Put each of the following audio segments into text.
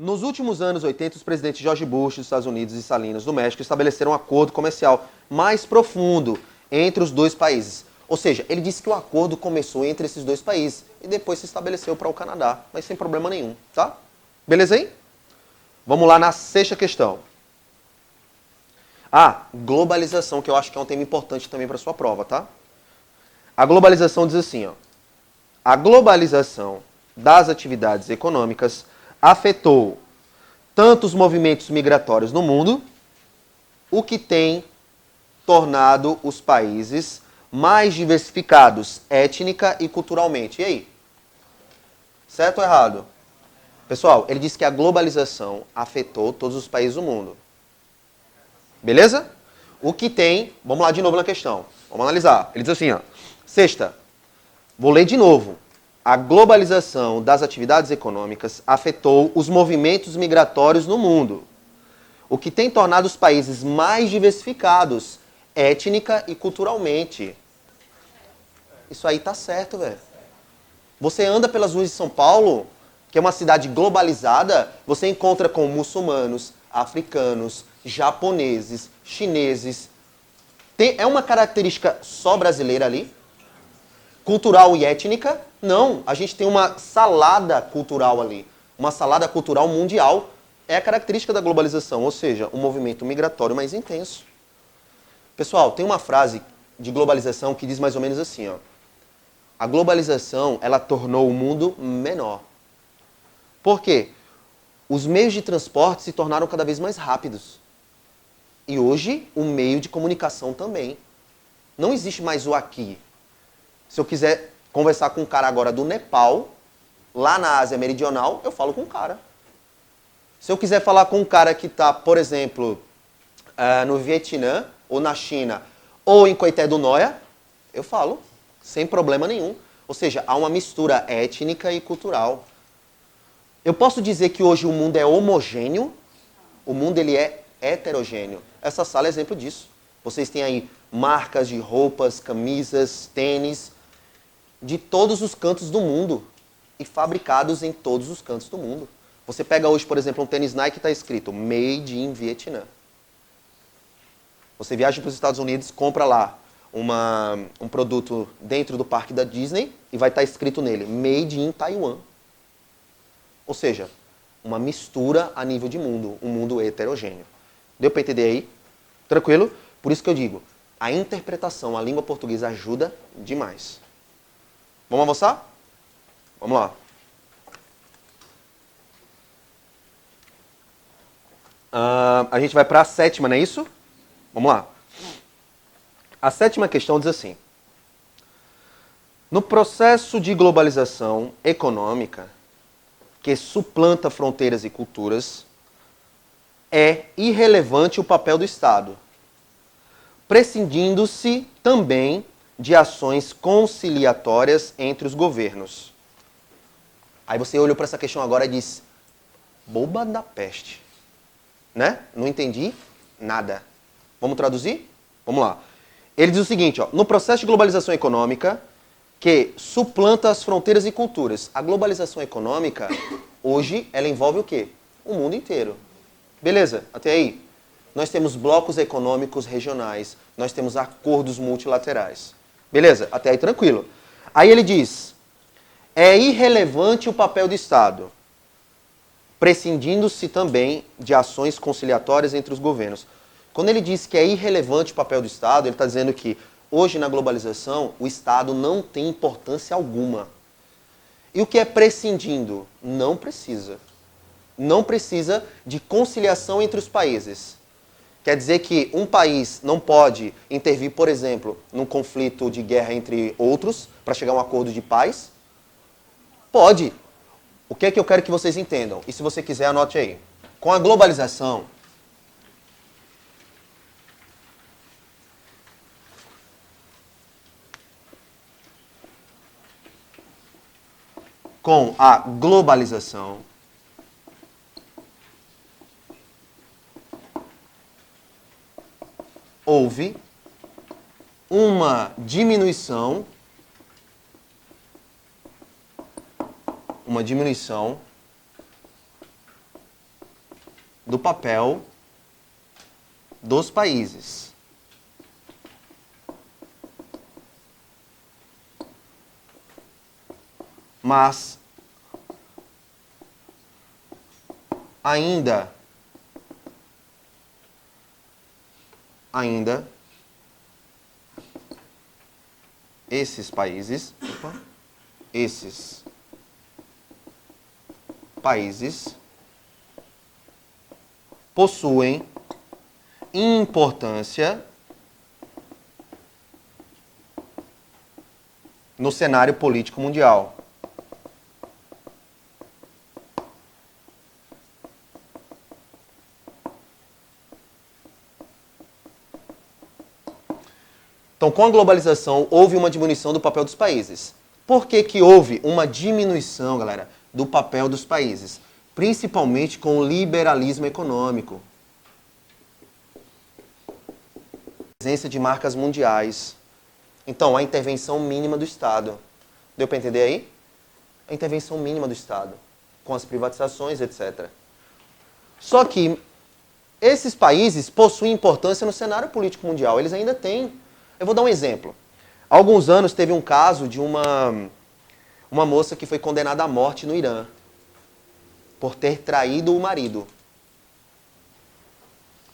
Nos últimos anos 80, os presidentes George Bush dos Estados Unidos e Salinas do México estabeleceram um acordo comercial mais profundo entre os dois países. Ou seja, ele disse que o acordo começou entre esses dois países e depois se estabeleceu para o Canadá, mas sem problema nenhum, tá? Beleza aí? Vamos lá na sexta questão. Globalização, que eu acho que é um tema importante também para a sua prova, tá? A globalização diz assim, ó. A globalização das atividades econômicas afetou tanto os movimentos migratórios no mundo, o que tem tornado os países mais diversificados étnica e culturalmente. E aí? Certo ou errado? Pessoal, ele disse que a globalização afetou todos os países do mundo. Beleza? O que tem... Vamos lá de novo na questão. Vamos analisar. Ele diz assim, ó. Sexta. Vou ler de novo. A globalização das atividades econômicas afetou os movimentos migratórios no mundo, o que tem tornado os países mais diversificados étnica e culturalmente. Isso aí tá certo, velho. Você anda pelas ruas de São Paulo, que é uma cidade globalizada, você encontra com muçulmanos, africanos, japoneses, chineses. É uma característica só brasileira ali? Cultural e étnica? Não, a gente tem uma salada cultural ali. Uma salada cultural mundial. É a característica da globalização, ou seja, um movimento migratório mais intenso. Pessoal, tem uma frase de globalização que diz mais ou menos assim, ó. A globalização, ela tornou o mundo menor. Por quê? Os meios de transporte se tornaram cada vez mais rápidos. E hoje, o meio de comunicação também. Não existe mais o aqui. Se eu quiser conversar com um cara agora do Nepal, lá na Ásia Meridional, eu falo com o cara. Se eu quiser falar com um cara que está, por exemplo, no Vietnã, ou na China, ou em Coité do Noia, eu falo, sem problema nenhum. Ou seja, há uma mistura étnica e cultural. Eu posso dizer que hoje o mundo é homogêneo, o mundo ele é heterogêneo. Essa sala é exemplo disso. Vocês têm aí marcas de roupas, camisas, tênis, de todos os cantos do mundo e fabricados em todos os cantos do mundo. Você pega hoje, por exemplo, um tênis Nike que está escrito Made in Vietnã. Você viaja para os Estados Unidos, compra lá um produto dentro do parque da Disney e vai estar escrito nele Made in Taiwan. Ou seja, uma mistura a nível de mundo, um mundo heterogêneo. Deu para entender aí? Tranquilo? Por isso que eu digo, a interpretação, a língua portuguesa ajuda demais. Vamos avançar? Vamos lá. A gente vai para a sétima, não é isso? Vamos lá. A sétima questão diz assim. No processo de globalização econômica, que suplanta fronteiras e culturas, é irrelevante o papel do Estado, prescindindo-se também de ações conciliatórias entre os governos. Aí você olhou para essa questão agora e diz, boba da peste. Né? Não entendi nada. Vamos traduzir? Vamos lá. Ele diz o seguinte, ó, no processo de globalização econômica, que suplanta as fronteiras e culturas. A globalização econômica, hoje, ela envolve o quê? O mundo inteiro. Beleza? Até aí? Nós temos blocos econômicos regionais, nós temos acordos multilaterais. Beleza? Até aí tranquilo. Aí ele diz, é irrelevante o papel do Estado, prescindindo-se também de ações conciliatórias entre os governos. Quando ele diz que é irrelevante o papel do Estado, ele está dizendo que hoje na globalização o Estado não tem importância alguma. E o que é prescindindo? Não precisa. Não precisa de conciliação entre os países. Quer dizer que um país não pode intervir, por exemplo, num conflito de guerra entre outros para chegar a um acordo de paz? Pode. O que é que eu quero que vocês entendam? E se você quiser, anote aí. Com a globalização, houve uma diminuição do papel dos países. Mas ainda esses países possuem importância no cenário político mundial. Então, com a globalização, houve uma diminuição do papel dos países. Por que que houve uma diminuição, galera, do papel dos países? Principalmente com o liberalismo econômico. Presença de marcas mundiais. Então, a intervenção mínima do Estado. Deu para entender aí? A intervenção mínima do Estado. Com as privatizações, etc. Só que esses países possuem importância no cenário político mundial. Eles ainda têm. Eu vou dar um exemplo. Há alguns anos teve um caso de uma moça que foi condenada à morte no Irã por ter traído o marido.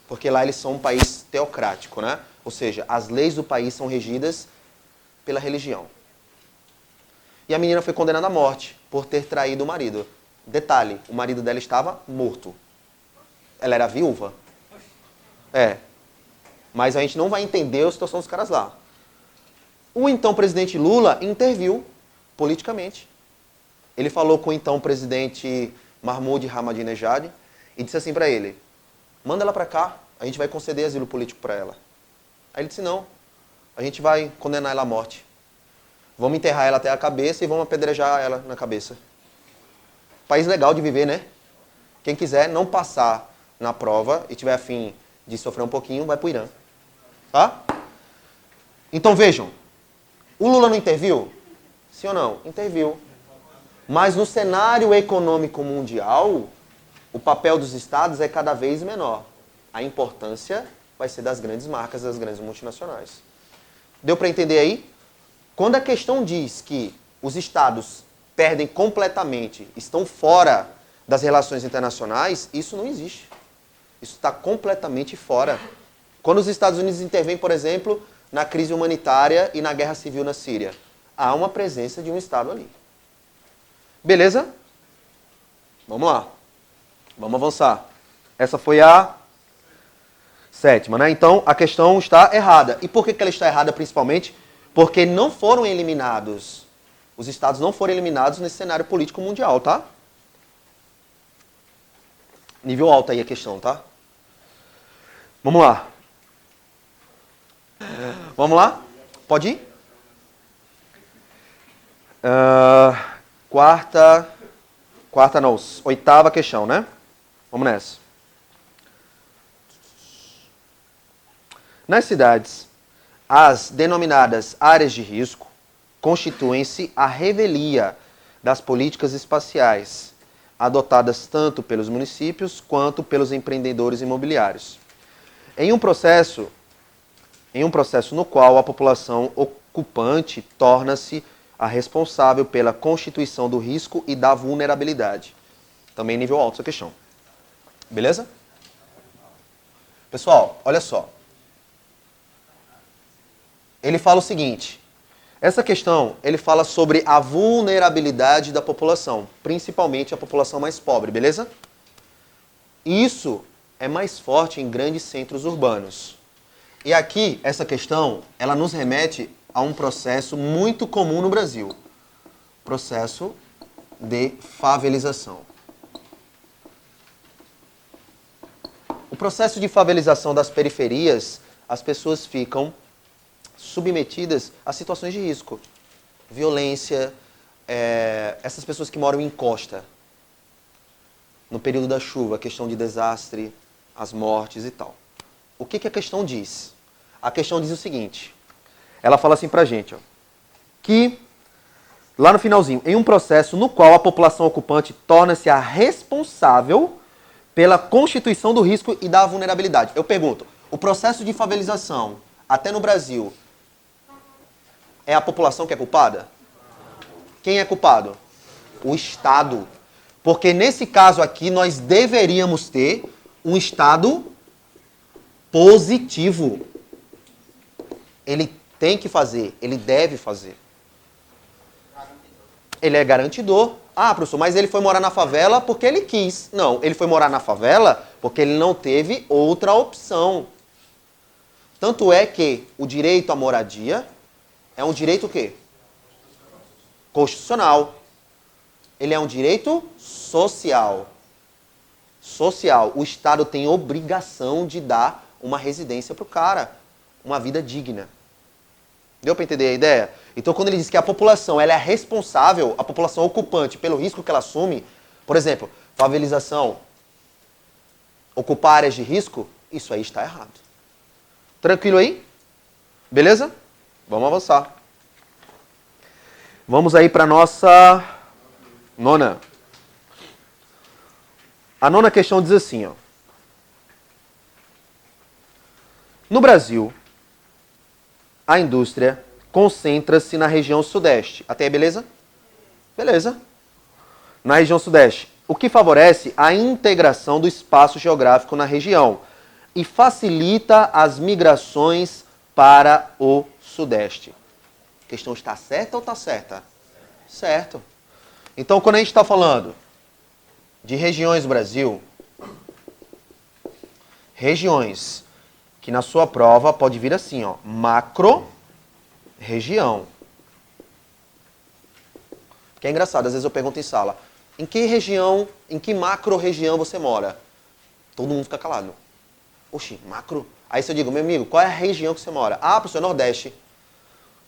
Porque lá eles são um país teocrático, né? Ou seja, as leis do país são regidas pela religião. E a menina foi condenada à morte por ter traído o marido. Detalhe, o marido dela estava morto. Ela era viúva. Mas a gente não vai entender a situação dos caras lá. O então presidente Lula interviu politicamente. Ele falou com o então presidente Mahmoud Ahmadinejad e disse assim para ele: manda ela para cá, a gente vai conceder asilo político para ela. Aí ele disse: não, a gente vai condenar ela à morte. Vamos enterrar ela até a cabeça e vamos apedrejar ela na cabeça. País legal de viver, né? Quem quiser não passar na prova e tiver a fim de sofrer um pouquinho, vai pro Irã. Tá? Então vejam, o Lula não interviu? Sim ou não? Interviu. Mas no cenário econômico mundial, o papel dos estados é cada vez menor. A importância vai ser das grandes marcas, das grandes multinacionais. Deu para entender aí? Quando a questão diz que os estados perdem completamente, estão fora das relações internacionais, isso não existe. Isso está completamente fora. Quando os Estados Unidos intervêm, por exemplo, na crise humanitária e na guerra civil na Síria, há uma presença de um Estado ali. Beleza? Vamos lá. Vamos avançar. Essa foi a 7ª, né? Então, a questão está errada. E por que ela está errada, principalmente? Porque não foram eliminados. Os Estados não foram eliminados nesse cenário político mundial, tá? Nível alto aí a questão, tá? Vamos lá. Vamos lá? Pode ir? Quarta não, 8ª questão, né? Vamos nessa. Nas cidades, as denominadas áreas de risco constituem-se a revelia das políticas espaciais, adotadas tanto pelos municípios quanto pelos empreendedores imobiliários. Em um processo no qual a população ocupante torna-se a responsável pela constituição do risco e da vulnerabilidade. Também nível alto essa questão. Beleza? Pessoal, olha só. Ele fala o seguinte: essa questão, ele fala sobre a vulnerabilidade da população, principalmente a população mais pobre, beleza? Isso é mais forte em grandes centros urbanos. E aqui, essa questão, ela nos remete a um processo muito comum no Brasil. Processo de favelização. O processo de favelização das periferias, as pessoas ficam submetidas a situações de risco. Violência, essas pessoas que moram em costa, no período da chuva, a questão de desastre, as mortes e tal. O que a questão diz? A questão diz o seguinte, ela fala assim pra gente, ó, que, lá no finalzinho, em um processo no qual a população ocupante torna-se a responsável pela constituição do risco e da vulnerabilidade. Eu pergunto, o processo de favelização, até no Brasil, é a população que é culpada? Quem é culpado? O Estado. Porque nesse caso aqui, nós deveríamos ter um Estado positivo. Ele tem que fazer, ele deve fazer. Ele é garantidor. Ah, professor, mas ele foi morar na favela porque ele quis. Não, ele foi morar na favela porque ele não teve outra opção. Tanto é que o direito à moradia é um direito o quê? Constitucional. Ele é um direito social. Social. O Estado tem obrigação de dar uma residência para o cara. Uma vida digna. Deu para entender a ideia? Então, quando ele diz que a população ela é responsável, a população ocupante, pelo risco que ela assume, por exemplo, favelização, ocupar áreas de risco, isso aí está errado. Tranquilo aí? Beleza? Vamos avançar. Vamos aí para a nossa nona. A nona questão diz assim, ó. No Brasil, a indústria concentra-se na região sudeste. Até aí, beleza? Beleza. Na região sudeste. O que favorece a integração do espaço geográfico na região e facilita as migrações para o sudeste. A questão está certa ou está certa? Certo. Então, quando a gente está falando de regiões do Brasil, regiões que na sua prova pode vir assim, ó, macro-região. Que é engraçado, às vezes eu pergunto em sala, em que região, em que macro-região você mora? Todo mundo fica calado. Oxi, macro? Aí se eu digo, meu amigo, qual é a região que você mora? Ah, professor, Nordeste.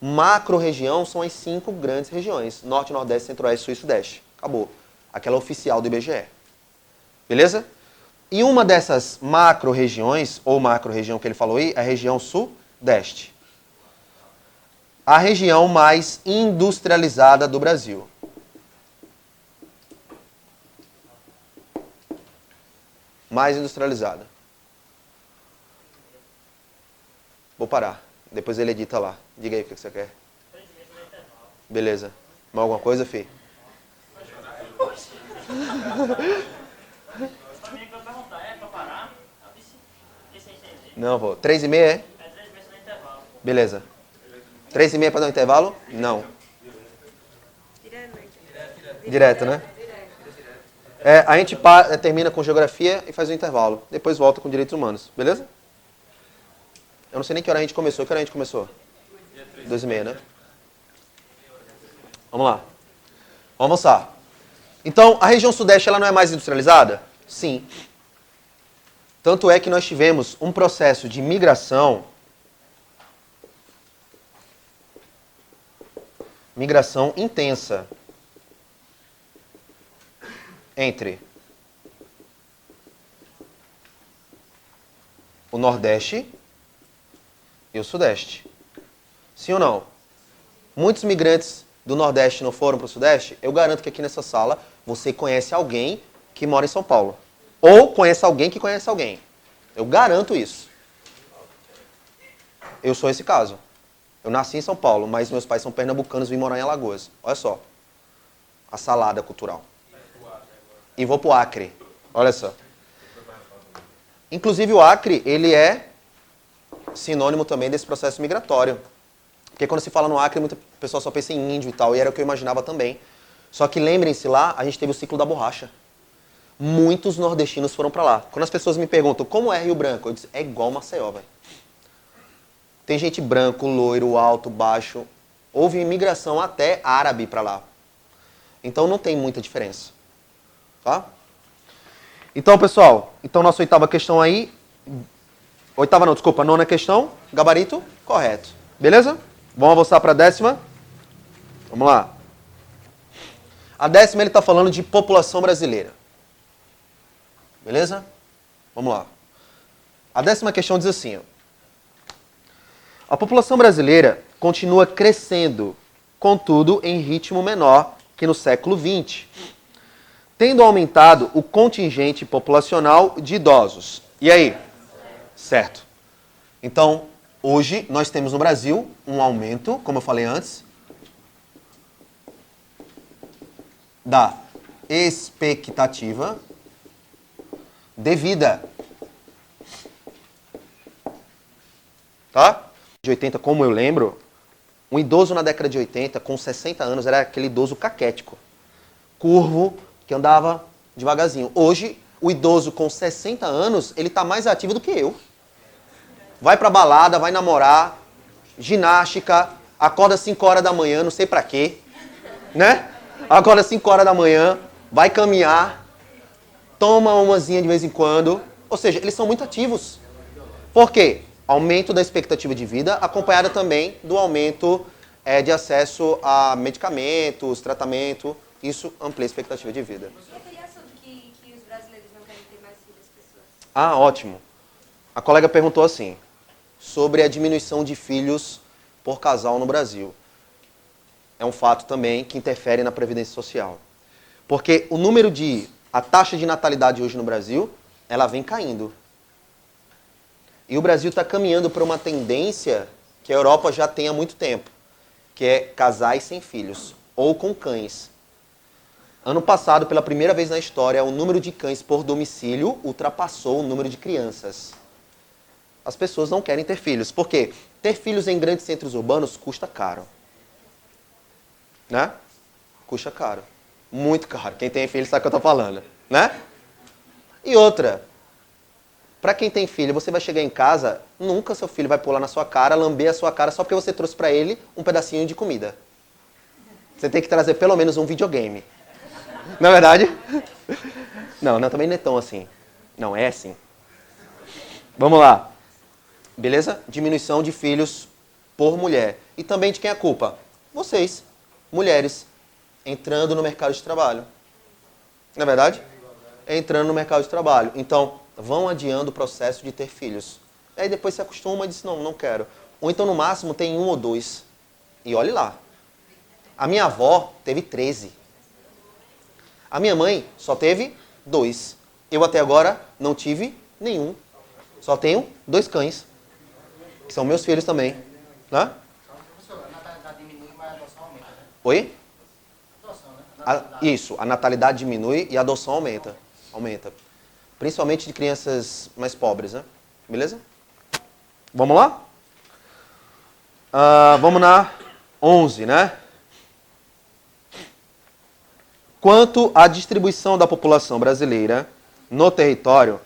Macro-região são as 5 grandes regiões. Norte, Nordeste, Centro-Oeste, Sul e Sudeste. Acabou. Aquela oficial do IBGE. Beleza? E uma dessas macro-regiões, ou macro-região que ele falou aí, é a região Sudeste. A região mais industrializada do Brasil. Mais industrializada. Vou parar. Depois ele edita lá. Diga aí o que você quer. Beleza. Mais alguma coisa, Fih? Não, vou. 3h30 é? É 3h30 no intervalo. Beleza. 3h30 para dar um intervalo? Não. Direto, né? É, a gente termina com geografia e faz um intervalo. Depois volta com direitos humanos. Beleza? Eu não sei nem que hora a gente começou. Que hora a gente começou? 2h30, né? Vamos lá. Vamos avançar. Então, a região sudeste ela não é mais industrializada? Sim. Tanto é que nós tivemos um processo de migração intensa entre o Nordeste e o Sudeste. Sim ou não? Muitos migrantes do Nordeste não foram para o Sudeste? Eu garanto que aqui nessa sala você conhece alguém que mora em São Paulo. Ou conhece alguém que conhece alguém. Eu garanto isso. Eu sou esse caso. Eu nasci em São Paulo, mas meus pais são pernambucanos e vim morar em Alagoas. Olha só. A salada cultural. E vou pro Acre. Olha só. Inclusive o Acre, ele é sinônimo também desse processo migratório. Porque quando se fala no Acre, muita pessoa só pensa em índio e tal, e era o que eu imaginava também. Só que lembrem-se lá, a gente teve o ciclo da borracha. Muitos nordestinos foram para lá. Quando as pessoas me perguntam como é Rio Branco, eu disse, é igual Maceió, velho. Tem gente branco, loiro, alto, baixo. Houve imigração até árabe para lá. Então não tem muita diferença. Tá? Então, pessoal, nossa oitava questão aí. Oitava não, desculpa, nona questão. Gabarito, correto. Beleza? Vamos avançar para a 10ª. Vamos lá. A 10ª ele está falando de população brasileira. Beleza? Vamos lá. A 10ª questão diz assim, ó. A população brasileira continua crescendo, contudo, em ritmo menor que no século XX. Tendo aumentado o contingente populacional de idosos. E aí? Certo. Então, hoje nós temos no Brasil um aumento, como eu falei antes, da expectativa de vida. Tá? De 80, como eu lembro, um idoso na década de 80, com 60 anos, era aquele idoso caquético, curvo, que andava devagarzinho. Hoje, o idoso com 60 anos, ele está mais ativo do que eu. Vai pra balada, vai namorar, ginástica, acorda às 5 horas da manhã, não sei pra quê, né? Acorda às 5 horas da manhã, vai caminhar, toma umazinha de vez em quando. Ou seja, eles são muito ativos. Por quê? Aumento da expectativa de vida, acompanhada também do aumento de acesso a medicamentos, tratamento. Isso amplia a expectativa de vida. E aquele assunto que os brasileiros não querem ter mais filhos, pessoas? Ah, ótimo. A colega perguntou assim, sobre a diminuição de filhos por casal no Brasil. É um fato também que interfere na Previdência Social. Porque a taxa de natalidade hoje no Brasil, ela vem caindo. E o Brasil está caminhando para uma tendência que a Europa já tem há muito tempo, que é casais sem filhos, ou com cães. Ano passado, pela primeira vez na história, o número de cães por domicílio ultrapassou o número de crianças. As pessoas não querem ter filhos. Por quê? Ter filhos em grandes centros urbanos custa caro. Né? Custa caro. Muito caro. Quem tem filho sabe o que eu estou falando. Né? E outra, para quem tem filho, você vai chegar em casa, nunca seu filho vai pular na sua cara, lamber a sua cara só porque você trouxe para ele um pedacinho de comida. Você tem que trazer pelo menos um videogame. Não é verdade? Não, também não é tão assim. Não, é assim. Vamos lá. Beleza? Diminuição de filhos por mulher. E também de quem é a culpa? Vocês, mulheres, entrando no mercado de trabalho. Não é verdade? Entrando no mercado de trabalho. Então, vão adiando o processo de ter filhos. Aí depois se acostuma e diz, não quero. Ou então, no máximo, tem 1 ou 2. E olhe lá. A minha avó teve 13. A minha mãe só teve 2. Eu até agora não tive nenhum. Só tenho 2 cães. Que são meus filhos também. Né? A natalidade diminui, mas a adoção aumenta, né? Oi? Adoção, né? Isso, a natalidade diminui e a adoção aumenta. Aumenta. Principalmente de crianças mais pobres, né? Beleza? Vamos lá? Vamos na 11, né? Quanto à distribuição da população brasileira no território,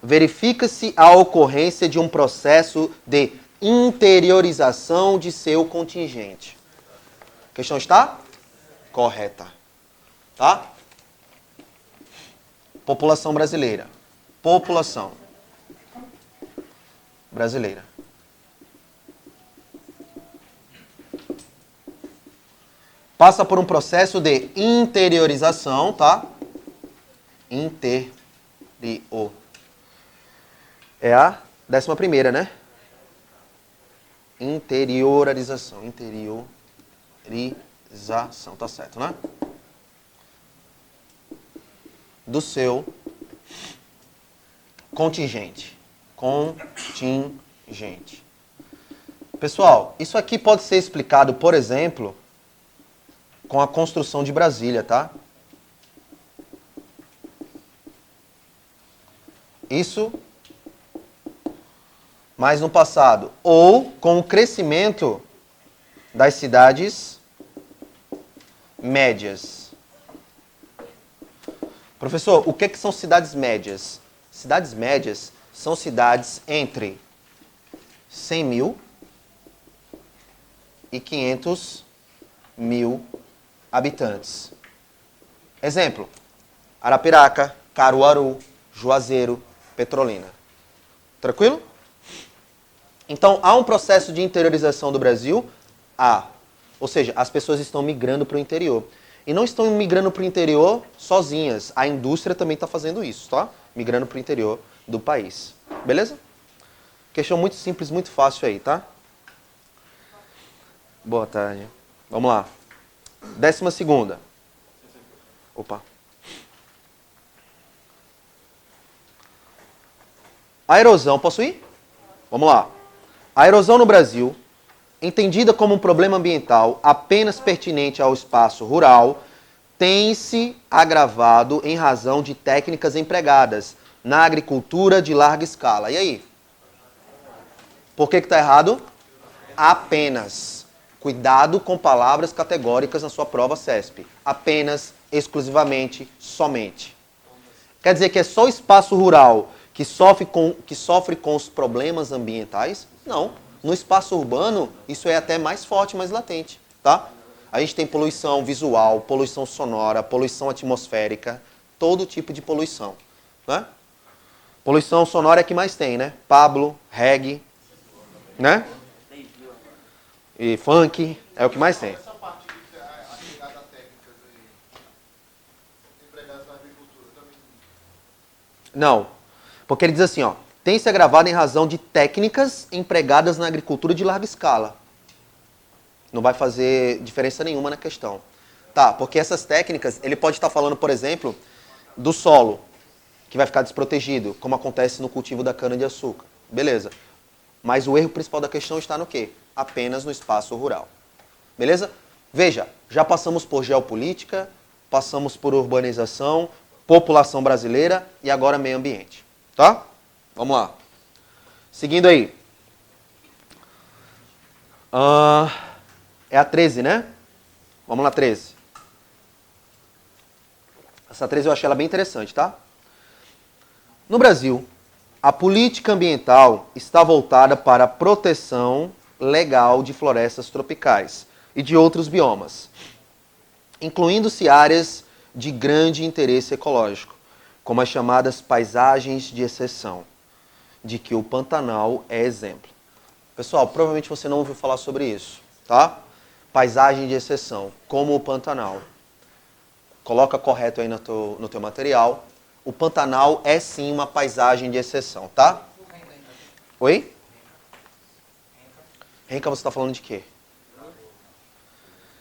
verifica-se a ocorrência de um processo de interiorização de seu contingente. A questão está correta. Tá? População brasileira. População brasileira. Passa por um processo de interiorização, tá? Interior. É a 11ª, né? Interiorização. Interiorização, tá certo, né? Do seu contingente. Contingente. Pessoal, isso aqui pode ser explicado, por exemplo, com a construção de Brasília, tá? Isso mais no passado. Ou com o crescimento das cidades médias. Professor, o que são cidades médias? Cidades médias são cidades entre 100 mil e 500 mil habitantes. Exemplo, Arapiraca, Caruaru, Juazeiro, Petrolina. Tranquilo? Então, há um processo de interiorização do Brasil? Há. Ou seja, as pessoas estão migrando para o interior. E não estão migrando para o interior sozinhas. A indústria também está fazendo isso, tá? Migrando para o interior do país. Beleza? Questão muito simples, muito fácil aí, tá? Boa tarde. Vamos lá. 12ª. Opa. A erosão, posso ir? Vamos lá. A erosão no Brasil, entendida como um problema ambiental apenas pertinente ao espaço rural, tem se agravado em razão de técnicas empregadas na agricultura de larga escala. E aí? Por que está errado? Apenas. Cuidado com palavras categóricas na sua prova CESP. Apenas, exclusivamente, somente. Quer dizer que é só o espaço rural que sofre com os problemas ambientais? Não. No espaço urbano, isso é até mais forte, mais latente. Tá? A gente tem poluição visual, poluição sonora, poluição atmosférica, todo tipo de poluição. Né? Poluição sonora é que mais tem, né? Pablo, reggae, né? E funk, é o que mais tem. Essa parte de a chegada a técnicas empregadas na agricultura também. Não, porque ele diz assim, ó, tem se agravado em razão de técnicas empregadas na agricultura de larga escala. Não vai fazer diferença nenhuma na questão. Tá, porque essas técnicas, ele pode estar falando, por exemplo, do solo, que vai ficar desprotegido, como acontece no cultivo da cana-de-açúcar. Beleza. Mas o erro principal da questão está no quê? Apenas no espaço rural. Beleza? Veja, já passamos por geopolítica, passamos por urbanização, população brasileira e agora meio ambiente. Tá? Vamos lá. Seguindo aí. É a 13, né? Vamos lá, 13. Essa 13 eu achei ela bem interessante, tá? No Brasil, a política ambiental está voltada para a proteção legal de florestas tropicais e de outros biomas, incluindo-se áreas de grande interesse ecológico, como as chamadas paisagens de exceção, de que o Pantanal é exemplo. Pessoal, provavelmente você não ouviu falar sobre isso, tá? Paisagem de exceção, como o Pantanal. Coloca correto aí no teu material. O Pantanal é sim uma paisagem de exceção, tá? Oi? Renca, você está falando de quê?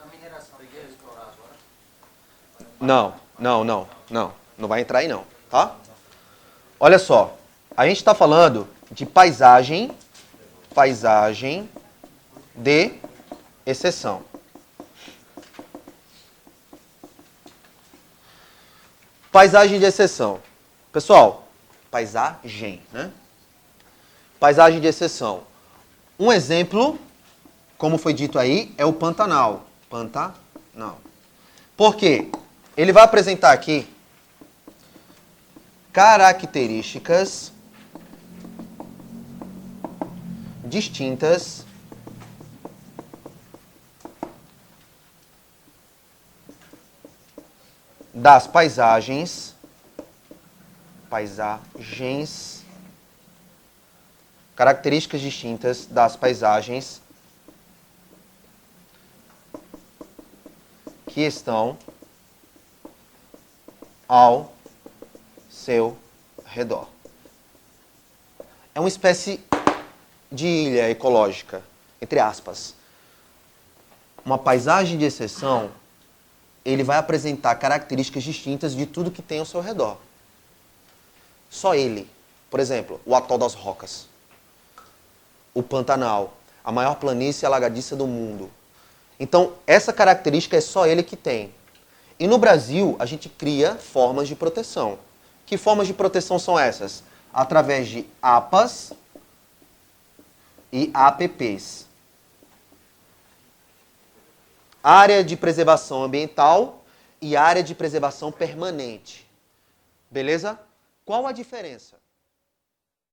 A mineração de explorar agora. Não vai entrar aí não, tá? Olha só, a gente está falando de paisagem de exceção. Paisagem de exceção. Pessoal, paisagem, né? Paisagem de exceção. Um exemplo, como foi dito aí, é o Pantanal. Pantanal. Por quê? Ele vai apresentar aqui características distintas das paisagens, características distintas das paisagens que estão ao seu redor. É uma espécie de ilha ecológica, entre aspas. Uma paisagem de exceção, ele vai apresentar características distintas de tudo que tem ao seu redor. Só ele. Por exemplo, o Atol das Rocas, o Pantanal, a maior planície alagadiça do mundo. Então, essa característica é só ele que tem. E no Brasil, a gente cria formas de proteção. Que formas de proteção são essas? Através de APAs e APPs. Área de preservação ambiental e área de preservação permanente. Beleza? Qual a diferença?